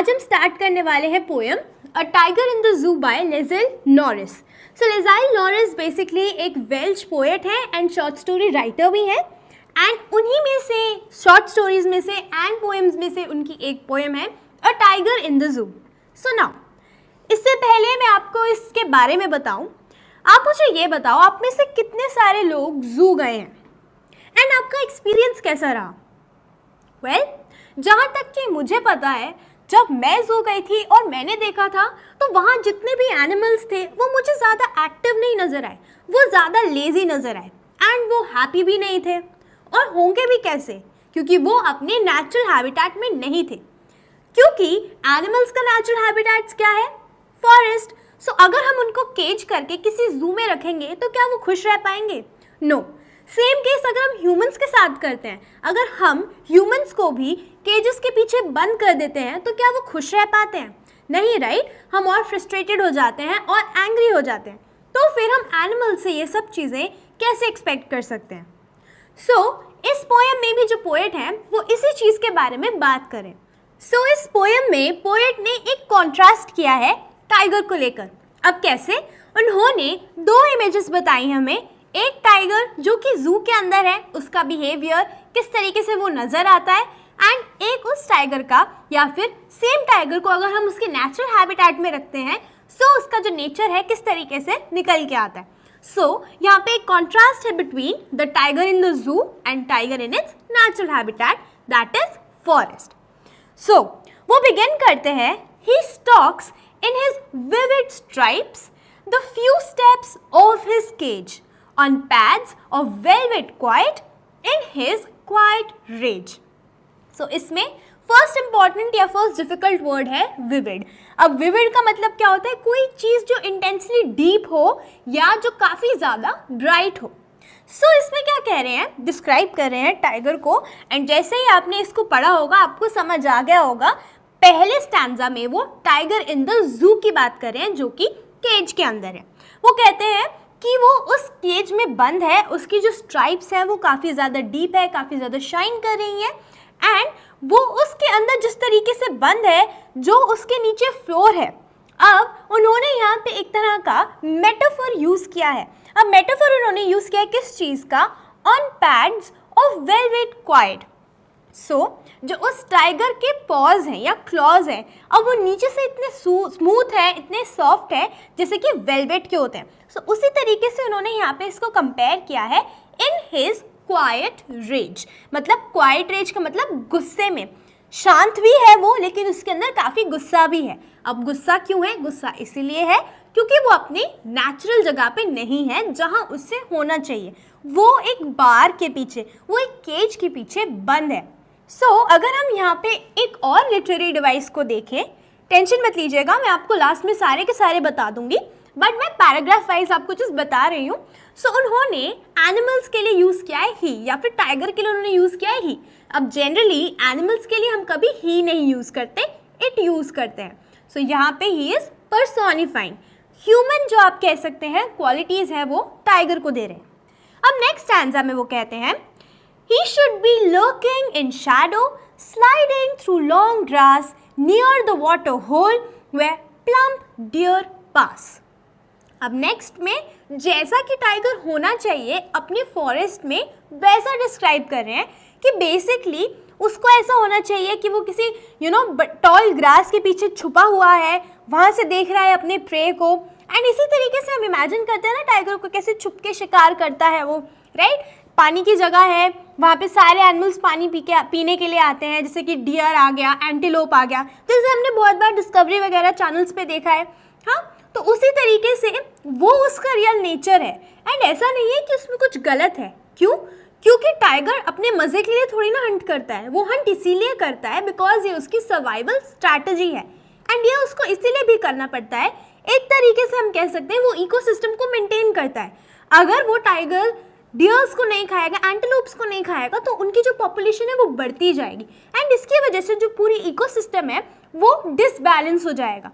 आज हम स्टार्ट करने वाले हैं poem a tiger in the zoo by Leslie Norris. So Leslie Norris basically एक वेल्श पोएट है एंड शॉर्ट स्टोरी राइटर भी है एंड उन्हीं में से शॉर्ट स्टोरीज में से एंड पोएम्स में से उनकी एक पोएम है अ टाइगर इन द जू। सो नाउ इससे पहले मैं आपको इसके बारे में बताऊं, आप मुझे ये बताओ आप में से कितने सारे लोग जू गए हैं एंड आपका एक्सपीरियंस कैसा रहा? वेल, जहाँ तक कि मुझे पता है जब मैं जू गई थी और मैंने देखा था तो वहाँ जितने भी एनिमल्स थे वो मुझे ज़्यादा एक्टिव नहीं नज़र आए, वो ज़्यादा लेज़ी नज़र आए एंड वो हैप्पी भी नहीं थे। और होंगे भी कैसे, क्योंकि वो अपने नेचुरल हैबिटेट में नहीं थे, क्योंकि एनिमल्स का नेचुरल हैबिटेट्स क्या है? फॉरेस्ट। सो अगर हम उनको केज करके किसी जू में रखेंगे तो क्या वो खुश रह पाएंगे? नो। सेम केस अगर हम ह्यूमंस के साथ करते हैं, अगर हम ह्यूमंस को भी केजेस के पीछे बंद कर देते हैं तो क्या वो खुश रह पाते हैं? नहीं, राइट? हम और फ्रस्ट्रेटेड हो जाते हैं और एंग्री हो जाते हैं। तो फिर हम एनिमल से ये सब चीज़ें कैसे एक्सपेक्ट कर सकते हैं? इस पोएम में भी जो पोएट हैं वो इसी चीज़ के बारे में बात करें। इस पोएम में पोएट ने एक कॉन्ट्रास्ट किया है टाइगर को लेकर। अब कैसे? उन्होंने दो इमेजेस बताई हमें, एक टाइगर जो कि जू के अंदर है, उसका बिहेवियर किस तरीके से वो नज़र आता है, एंड एक उस टाइगर का या फिर सेम टाइगर को अगर हम उसके नेचुरल हैबिटेट में रखते हैं उसका जो नेचर है किस तरीके से निकल के आता है। यहाँ पे एक कॉन्ट्रास्ट है between the tiger in the जू and tiger in its natural habitat that is forest. वो बिगिन करते हैं, ही stocks in his vivid stripes the few steps of his cage on pads of velvet quiet in his quiet rage। इसमें first important या first difficult word है vivid. अब vivid का मतलब क्या होता है? कोई चीज़ जो इंटेंसली डीप हो या जो काफ़ी ज़्यादा ब्राइट हो। इसमें क्या कह रहे हैं? डिस्क्राइब कर रहे हैं टाइगर को, एंड जैसे ही आपने इसको पढ़ा होगा आपको समझ आ गया होगा, पहले स्टैंजा में वो टाइगर इन द जू की बात कर रहे हैं जो कि केज के अंदर है। वो कहते हैं कि वो उस केज में बंद है, उसकी जो स्ट्राइप्स है वो काफ़ी ज़्यादा डीप है, काफ़ी ज़्यादा शाइन कर रही है, एंड वो उसके अंदर जिस तरीके से बंद है जो उसके नीचे फ्लोर है। अब उन्होंने यहाँ पे एक तरह का मेटाफर यूज़ किया है। अब मेटाफर उन्होंने यूज़ किया है किस चीज़ का? On pads of velvet quite. जो उस टाइगर के पॉज हैं या क्लॉज हैं, अब वो नीचे से इतने स्मूथ है, इतने सॉफ्ट है जैसे कि वेलवेट के होते हैं। उसी तरीके से उन्होंने यहाँ पे इसको कंपेयर किया है इन हिज क्वाइट रेज। मतलब क्वाइट रेज का मतलब गुस्से में, शांत भी है वो लेकिन उसके अंदर काफ़ी गुस्सा भी है। अब गुस्सा क्यों है? गुस्सा इसीलिए है क्योंकि वो अपनी नेचुरल जगह पे नहीं है जहाँ उससे होना चाहिए। वो एक बार के पीछे, वो एक केज के पीछे बंद है। अगर हम यहाँ पे एक और लिटरेरी डिवाइस को देखें, टेंशन मत लीजिएगा, मैं आपको लास्ट में सारे के सारे बता दूंगी, बट मैं पैराग्राफ वाइज आपको चीज़ बता रही हूँ। उन्होंने एनिमल्स के लिए यूज़ किया है ही, या फिर टाइगर के लिए उन्होंने यूज़ किया है ही। अब जनरली एनिमल्स के लिए हम कभी ही नहीं यूज़ करते, इट यूज़ करते हैं। यहाँ पे ही इज़ पर्सोनिफाइंग। ह्यूमन जो आप कह सकते हैं क्वालिटीज़ है वो टाइगर को दे रहे हैं। अब नेक्स्ट स्टैंजा में वो कहते हैं, he should be lurking in shadow, sliding through long grass near the water hole where plump deer pass। अब नेक्स्ट में जैसा कि टाइगर होना चाहिए अपने फॉरेस्ट में वैसा डिस्क्राइब कर रहे हैं कि बेसिकली उसको ऐसा होना चाहिए कि वो किसी टॉल ग्रास के पीछे छुपा हुआ है, वहाँ से देख रहा है अपने प्रे को, एंड इसी तरीके से हम इमेजिन करते हैं ना टाइगर को कैसे छुप के शिकार करता है वो, राइट? पानी की जगह है, वहाँ पे सारे एनिमल्स पानी पीने के लिए आते हैं, जैसे कि डियर आ गया, एंटीलोप आ गया, जैसे हमने बहुत बार डिस्कवरी वगैरह चैनल्स पे देखा है। हाँ, तो उसी तरीके से वो उसका रियल नेचर है, एंड ऐसा नहीं है कि उसमें कुछ गलत है। क्यों? क्योंकि टाइगर अपने मज़े के लिए थोड़ी ना हंट करता है, वो हंट इसीलिए करता है बिकॉज ये उसकी सर्वाइवल स्ट्रैटेजी है, एंड ये उसको इसीलिए भी करना पड़ता है। एक तरीके से हम कह सकते हैं वो इकोसिस्टम को मेंटेन करता है। अगर वो टाइगर डियर्स को नहीं खाएगा, एंटीलोप्स को नहीं खाएगा, तो उनकी जो पॉपुलेशन है वो बढ़ती जाएगी, एंड इसकी वजह से जो पूरी इकोसिस्टम है वो डिसबैलेंस हो जाएगा।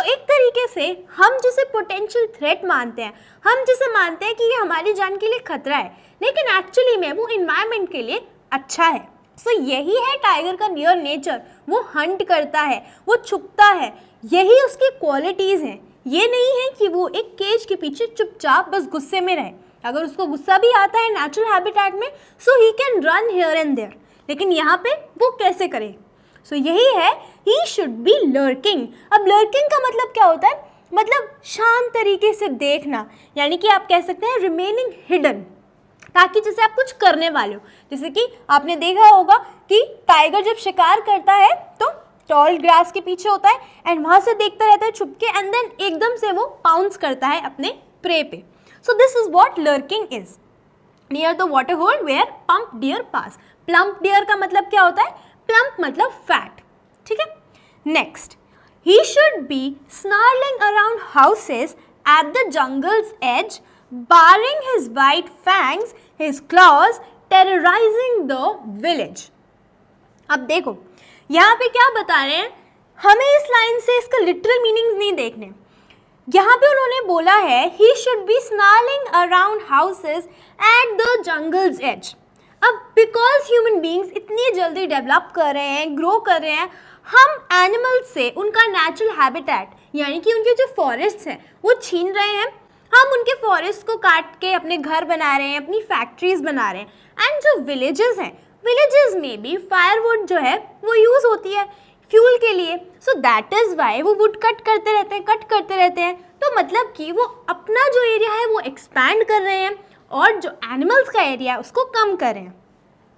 एक तरीके से हम जिसे पोटेंशियल थ्रेट मानते हैं, हम जिसे मानते हैं कि ये हमारी जान के लिए खतरा है, लेकिन एक्चुअली में वो इन्वायरमेंट के लिए अच्छा है। सो यही है टाइगर का नियर नेचर, वो हंट करता है, वो छुपता है, यही उसकी क्वालिटीज़ हैं। ये नहीं है कि वो एक केज के पीछे चुपचाप बस गुस्से में रहे। अगर उसको गुस्सा भी आता है नेचुरल हैबिटेट में, so he can run here and there, लेकिन यहाँ पे वो कैसे करे? सो यही है, ही शुड बी लर्किंग। अब लर्किंग का मतलब क्या होता है? मतलब शांत तरीके से देखना, यानी कि आप कह सकते हैं रिमेनिंग हिडन, ताकि जैसे आप कुछ करने वाले हो। जैसे कि आपने देखा होगा कि टाइगर जब शिकार करता है तो टॉल ग्रास के पीछे होता है एंड वहाँ से देखता रहता है छुप के, एंड देन एकदम से वो पाउंस करता है अपने प्रे पे। So this is what lurking is. Near the water hole where plump deer pass. Plump deer का मतलब क्या होता है? प्लम्प मतलब फैट, ठीक है। Next, he should be snarling around houses at the jungle's edge, barring his white fangs, his claws, terrorising the village. अब देखो यहाँ पे क्या बता रहे हैं, हमें इस लाइन से इसका लिटरल मीनिंग्स नहीं देखने। यहाँ पे उन्होंने बोला है he should be snarling around houses at the jungle's edge. अब बिकॉज ह्यूमन बींग्स इतनी जल्दी डेवलप कर रहे हैं, ग्रो कर रहे हैं, हम एनिमल्स से उनका नेचुरल हैबिटेट यानी कि उनके जो फॉरेस्ट हैं वो छीन रहे हैं। हम उनके फॉरेस्ट को काट के अपने घर बना रहे हैं, अपनी फैक्ट्रीज बना रहे हैं। एंड जो विलेजेस हैं, विलेजेस में भी फायरवुड जो है वो यूज़ होती है फ्यूल के लिए। सो दैट इज़ वाई वो वुड कट करते रहते हैं। तो मतलब कि वो अपना जो एरिया है वो एक्सपैंड कर रहे हैं और जो एनिमल्स का एरिया है उसको कम कर रहे हैं।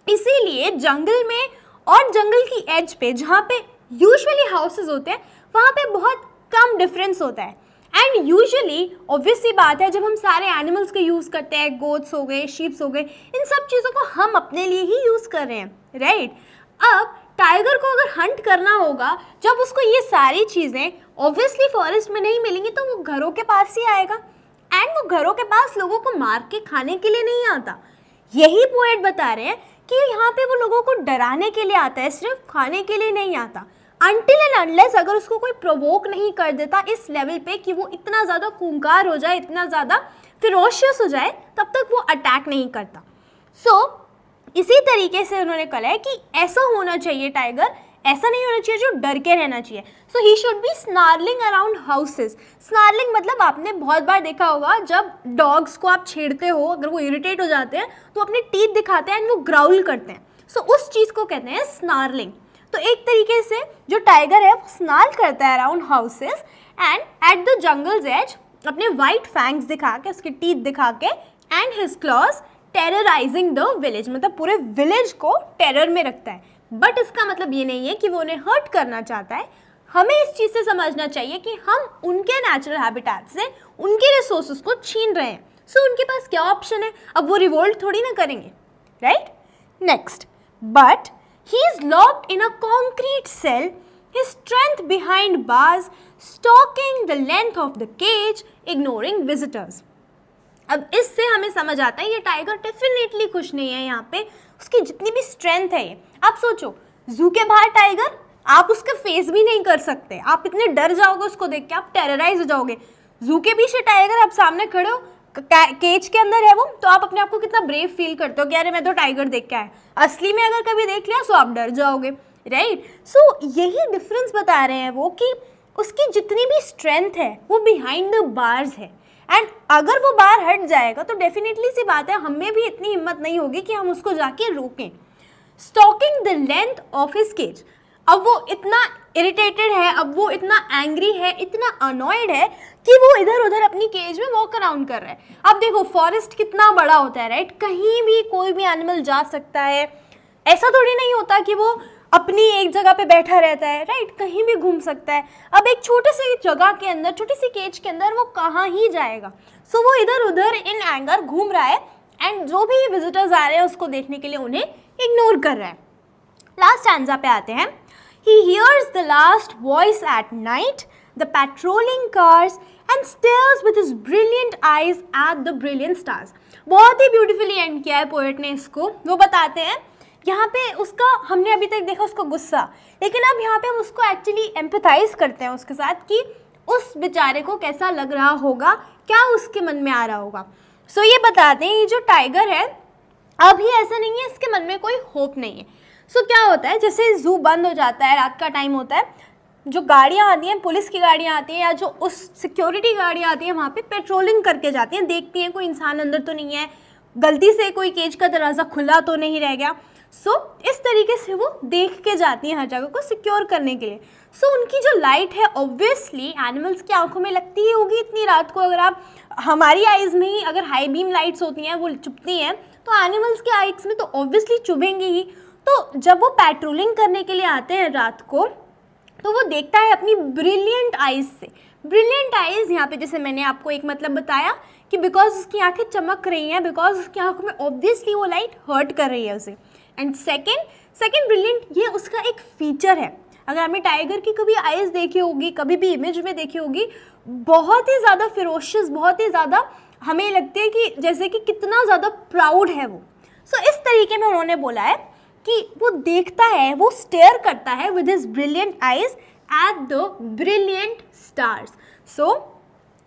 इसीलिए जंगल में और जंगल की एज पे जहाँ पे यूजुअली हाउसेस होते हैं वहाँ पे बहुत कम डिफरेंस होता है। एंड यूजुअली ऑब्वियस सी बात है, जब हम सारे एनिमल्स के यूज़ करते हैं, गोट्स हो गए, शीप्स हो गए, इन सब चीज़ों को हम अपने लिए ही यूज़ कर रहे हैं, राइट। अब टाइगर को अगर हंट करना होगा, जब उसको ये सारी चीज़ें ऑब्वियसली फॉरेस्ट में नहीं मिलेंगी तो वो घरों के पास ही आएगा। एंड वो घरों के पास लोगों को मार के खाने के लिए नहीं आता। यही पोएट बता रहे हैं कि यहाँ पे वो लोगों को डराने के लिए आता है, सिर्फ खाने के लिए नहीं आता। अनटिल एंड अनलेस अगर उसको कोई प्रोवोक नहीं कर देता इस लेवल पे कि वो इतना ज़्यादा खूंखार हो जाए, इतना ज़्यादा फिरोशियस हो जाए, तब तक वो अटैक नहीं करता। सो इसी तरीके से उन्होंने कहा है कि ऐसा होना चाहिए टाइगर, ऐसा नहीं होना चाहिए जो डर के रहना चाहिए। So he should be snarling around houses. Snarling मतलब आपने बहुत बार देखा होगा, जब डॉग्स को आप छेड़ते हो, अगर वो इरिटेट हो जाते हैं तो अपने टीथ दिखाते हैं एंड वो ग्राउल करते हैं। सो उस चीज़ को कहते हैं स्नार्लिंग। तो एक तरीके से जो टाइगर है वो स्नार्ल करता है around houses and at the jungle's edge, अपने वाइट फैंग्स दिखा के, उसके टीथ दिखा के, and his claws terrorising the village, मतलब पूरे विलेज को टेरर में रखता है। बट इसका मतलब ये नहीं है कि वो उन्हें हर्ट करना चाहता है। हमें इस चीज़ से समझना चाहिए कि हम उनके नेचुरल हैबिटेट से उनके रिसोर्सेज को छीन रहे हैं। सो उनके पास क्या ऑप्शन है? अब वो रिवोल्ट थोड़ी ना करेंगे, right. Next, but he is locked in a concrete cell, his strength behind bars, stalking the length of the cage, ignoring visitors. अब इससे हमें समझ आता है ये टाइगर डेफिनेटली खुश नहीं है यहाँ पे, उसकी जितनी भी स्ट्रेंथ है ये। आप सोचो, जू के बाहर टाइगर, आप उसका फेस भी नहीं कर सकते, आप इतने डर जाओगे उसको देख के, आप टेरराइज हो जाओगे। जू के पीछे टाइगर, आप सामने खड़े हो, केज के अंदर है वो, तो आप अपने आप को कितना ब्रेव फील करते हो कि अरे मैं तो टाइगर देख के आया। असली में अगर कभी देख लिया तो आप डर जाओगे, राइट। सो यही डिफरेंस बता रहे हैं वो कि उसकी जितनी भी स्ट्रेंथ है वो बिहाइंड द बार्स है। एंड अगर वो बार हट जाएगा तो डेफिनेटली सी बात है, हमें भी इतनी हिम्मत नहीं होगी कि हम उसको जाके रोकें। Stalking the length of his cage, अब वो इतना इरिटेटेड है, अब वो इतना एंग्री है, इतना अनॉयड है कि वो इधर उधर अपनी केज में वॉक अराउंड कर रहा है। अब देखो फॉरेस्ट कितना बड़ा होता है, राइट, कहीं भी कोई भी एनिमल जा सकता है। ऐसा थोड़ी नहीं होता कि वो अपनी एक जगह पे बैठा रहता है, राइट, कहीं भी घूम सकता है। अब एक छोटे से जगह के अंदर, छोटी सी केज के अंदर वो कहाँ ही जाएगा। सो वो इधर उधर इन एंगर घूम रहा है एंड जो भी विजिटर्स आ रहे हैं उसको देखने के लिए उन्हें इग्नोर कर रहा है। लास्ट स्टैंजा पे आते हैं। He hears the last voice at night, the patrolling cars, and stares with his brilliant eyes at the brilliant stars. बहुत ही ब्यूटीफुली एंड किया है पोएट ने इसको। वो बताते हैं यहाँ पे उसका, हमने अभी तक देखा उसको गुस्सा, लेकिन अब यहाँ पे हम उसको एक्चुअली एम्पैथाइज करते हैं उसके साथ कि उस बेचारे को कैसा लग रहा होगा, क्या उसके मन में आ रहा होगा। सो ये बताते हैं ये जो टाइगर है अभी ऐसा नहीं है इसके मन में कोई होप नहीं है। सो क्या होता है, जैसे ज़ू बंद हो जाता है, रात का टाइम होता है, जो गाड़ियाँ आती हैं, पुलिस की गाड़ियाँ आती हैं या जो उस सिक्योरिटी गाड़ियाँ आती हैं वहाँ पे पेट्रोलिंग करके जाती हैं, देखती हैं कोई इंसान अंदर तो नहीं है, गलती से कोई केज का दरवाज़ा खुला तो नहीं रह गया। सो इस तरीके से वो देख के जाती हैं हर जगह को सिक्योर करने के लिए। सो उनकी जो लाइट है ऑब्वियसली एनिमल्स की आंखों में लगती ही होगी इतनी रात को। अगर आप हमारी आइज़ में ही अगर हाई बीम लाइट्स होती हैं वो चुभती हैं, तो एनिमल्स की आइज़ में तो ऑब्वियसली चुभेंगी ही। तो जब वो पेट्रोलिंग करने के लिए आते हैं रात को, तो वो देखता है अपनी ब्रिलियंट आइज़ से। ब्रिलियंट आइज़ यहाँ पे जैसे मैंने आपको एक मतलब बताया कि बिकॉज उसकी आंखें चमक रही हैं, बिकॉज उसकी आंखों में ऑब्वियसली वो लाइट हर्ट कर रही है उसे। एंड सेकेंड ब्रिलियंट, ये उसका एक फीचर है। अगर आपने टाइगर की कभी आइज़ देखी होगी, कभी भी इमेज में देखी होगी, बहुत ही ज़्यादा फिरोशियस, बहुत ही ज़्यादा हमें लगती है कि जैसे कि कितना ज़्यादा प्राउड है वो। सो इस तरीके में उन्होंने बोला है कि वो देखता है, वो स्टेयर करता है with his brilliant eyes at the brilliant stars. So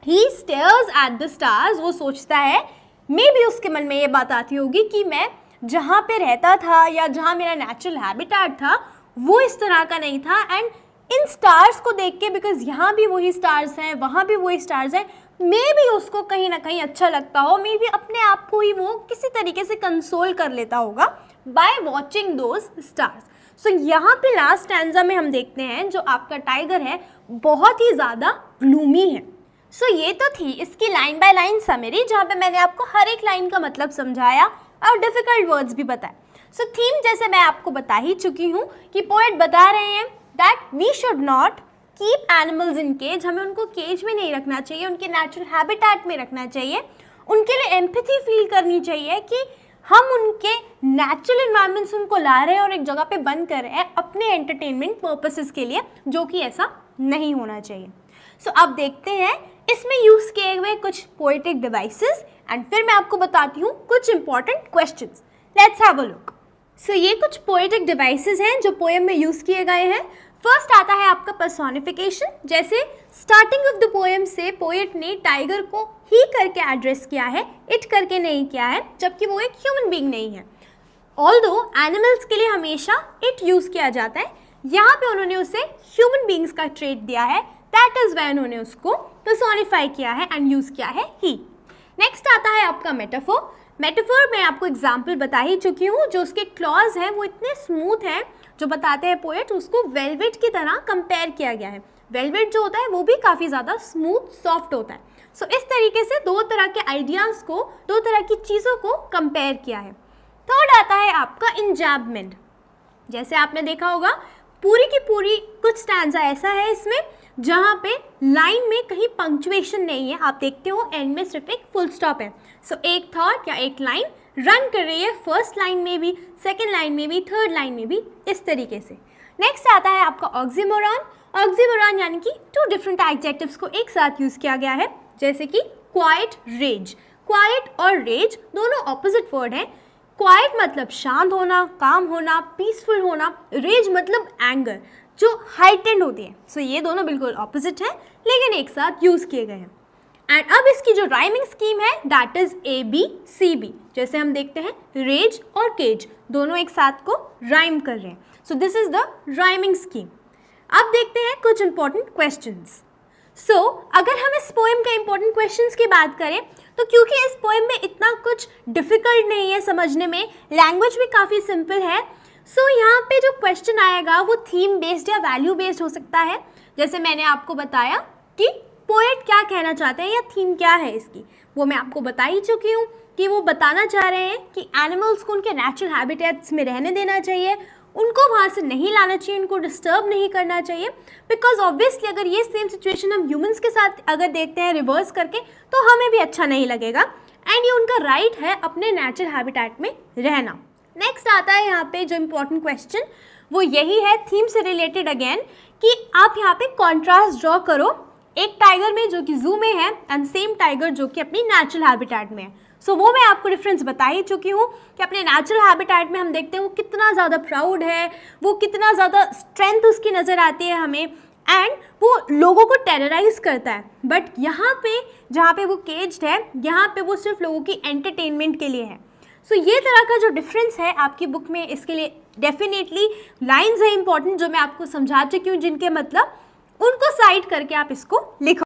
he stairs at the stars. वो सोचता है, मे बी उसके मन में ये बात आती होगी कि मैं जहाँ पे रहता था या जहाँ मेरा नेचुरल हैबिटेट था वो इस तरह का नहीं था, एंड इन स्टार्स को देख के, बिकॉज यहाँ भी वही स्टार्स हैं, वहाँ भी वही स्टार्स हैं, मे भी उसको कहीं ना कहीं अच्छा लगता हो, मे भी अपने आप को ही वो किसी तरीके से कंसोल कर लेता होगा बाय वॉचिंग दोज स्टार्स। सो यहाँ पे लास्ट स्टैंजा में हम देखते हैं जो आपका टाइगर है बहुत ही ज़्यादा ग्लूमी है। सो ये तो थी इसकी लाइन बाय लाइन समरी, जहाँ पे मैंने आपको हर एक लाइन का मतलब समझाया और डिफ़िकल्ट वर्ड्स भी बताए। सो थीम जैसे मैं आपको बता ही चुकी हूँ कि पोएट बता रहे हैं that we should not keep animals in cage. हमें उनको केज में नहीं रखना चाहिए, उनके नेचुरल हैबिटेट में रखना चाहिए। उनके लिए एम्पैथी फील करनी चाहिए कि हम उनके नेचुरल एनवायरनमेंट से उनको ला रहे हैं और एक जगह पे बंद कर रहे हैं अपने एंटरटेनमेंट पर्पसेस के लिए, जो कि ऐसा नहीं होना चाहिए। सो अब देखते हैं इसमें यूज़ किए हुए कुछ पोएटिक डिवाइसेस, एंड फिर मैं आपको बताती हूँ कुछ important questions. Let's have a look. So ये कुछ पोएटिक डिवाइसेस हैं जो पोएम में यूज़ किए गए हैं। फर्स्ट आता है आपका पर्सोनिफिकेशन। जैसे स्टार्टिंग ऑफ द पोएम से पोएट ने टाइगर को ही करके एड्रेस किया है, इट करके नहीं किया है, जबकि वो एक ह्यूमन बीइंग नहीं है। ऑल्दो एनिमल्स के लिए हमेशा इट यूज़ किया जाता है, यहाँ पे उन्होंने उसे ह्यूमन बीइंग्स का ट्रेट दिया है, दैट इज़ वाई उन्होंने उसको पर्सोनिफाई किया है एंड यूज़ किया है ही। नेक्स्ट आता है आपका मेटाफोर। मेटाफोर मैं आपको एग्जाम्पल बता ही चुकी हूँ। जो उसके क्लॉज हैं वो इतने स्मूथ हैं, जो बताते हैं पोएट, उसको वेलवेट की तरह कंपेयर किया गया है। वेलवेट जो होता है वो भी काफ़ी ज़्यादा स्मूथ सॉफ्ट होता है। सो इस तरीके से दो तरह के आइडियाज़ को, दो तरह की चीज़ों को कंपेयर किया है। थर्ड आता है आपका इंजैबमेंट। जैसे आपने देखा होगा पूरी की पूरी कुछ स्टैंजा ऐसा है इसमें जहाँ पे लाइन में कहीं पंक्चुएशन नहीं है, आप देखते हो एंड में सिर्फ एक फुल स्टॉप है। सो एक थॉट या एक लाइन रन कर रही है फर्स्ट लाइन में भी, सेकेंड लाइन में भी, थर्ड लाइन में भी, इस तरीके से। नेक्स्ट आता है आपका ऑक्सीमोरॉन। ऑक्सीमोरॉन यानी कि टू डिफरेंट एडजेक्टिव्स को एक साथ यूज़ किया गया है, जैसे कि क्वाइट, रेज। क्वाइट और रेज दोनों ऑपोजिट वर्ड हैं। क्वाइट मतलब शांत होना, काम होना, पीसफुल होना। रेज मतलब एंगर, जो हाइटेंड होती है। सो ये दोनों बिल्कुल ऑपोजिट हैं, लेकिन एक साथ यूज़ किए गए हैं। एंड अब इसकी जो राइमिंग स्कीम है दैट इज़ ABCB। जैसे हम देखते हैं रेज और केज दोनों एक साथ को राइम कर रहे हैं। So this is the rhyming scheme. अब देखते हैं कुछ इंपॉर्टेंट क्वेश्चंस। सो अगर हम इस पोएम के इंपॉर्टेंट क्वेश्चंस की बात करें तो क्योंकि इस पोएम में इतना कुछ डिफ़िकल्ट नहीं है समझने में, लैंग्वेज भी काफ़ी सिंपल है, सो यहाँ पे जो क्वेश्चन आएगा वो थीम बेस्ड या वैल्यू बेस्ड हो सकता है। जैसे मैंने आपको बताया कि पोएट क्या कहना चाहते हैं या थीम क्या है इसकी, वो मैं आपको बता ही चुकी हूँ कि वो बताना चाह रहे हैं कि एनिमल्स को उनके नेचुरल हैबिटेट्स में रहने देना चाहिए, उनको वहाँ से नहीं लाना चाहिए, उनको डिस्टर्ब नहीं करना चाहिए। बिकॉज ऑब्वियसली अगर ये सेम सिचुएशन हम ह्यूमंस के साथ अगर देखते हैं रिवर्स करके तो हमें भी अच्छा नहीं लगेगा, एंड ये उनका राइट है अपने नेचुरल हैबिटेट में रहना। नेक्स्ट आता है यहाँ पे जो इम्पोर्टेंट क्वेश्चन, वो यही है थीम से रिलेटेड अगेन, कि आप यहाँ पे कॉन्ट्रास्ट ड्रॉ करो एक टाइगर में जो कि जू में है एंड सेम टाइगर जो कि अपनी नेचुरल हैबिटेट में है। सो वो मैं आपको डिफरेंस बता ही चुकी हूँ कि अपने नेचुरल हैबिटेट में हम देखते हैं वो कितना ज़्यादा प्राउड है, वो कितना ज़्यादा स्ट्रेंथ उसकी नज़र आती है हमें, एंड वो लोगों को टेरराइज करता है। बट यहाँ पे जहाँ पे वो केज्ड है, यहाँ पे वो सिर्फ लोगों की एंटरटेनमेंट के लिए है। सो ये तरह का जो डिफरेंस है आपकी बुक में इसके लिए डेफिनेटली लाइन्स है इंपॉर्टेंट जो मैं आपको समझा चुकी हूँ, जिनके मतलब उनको साइड करके आप इसको लिखो।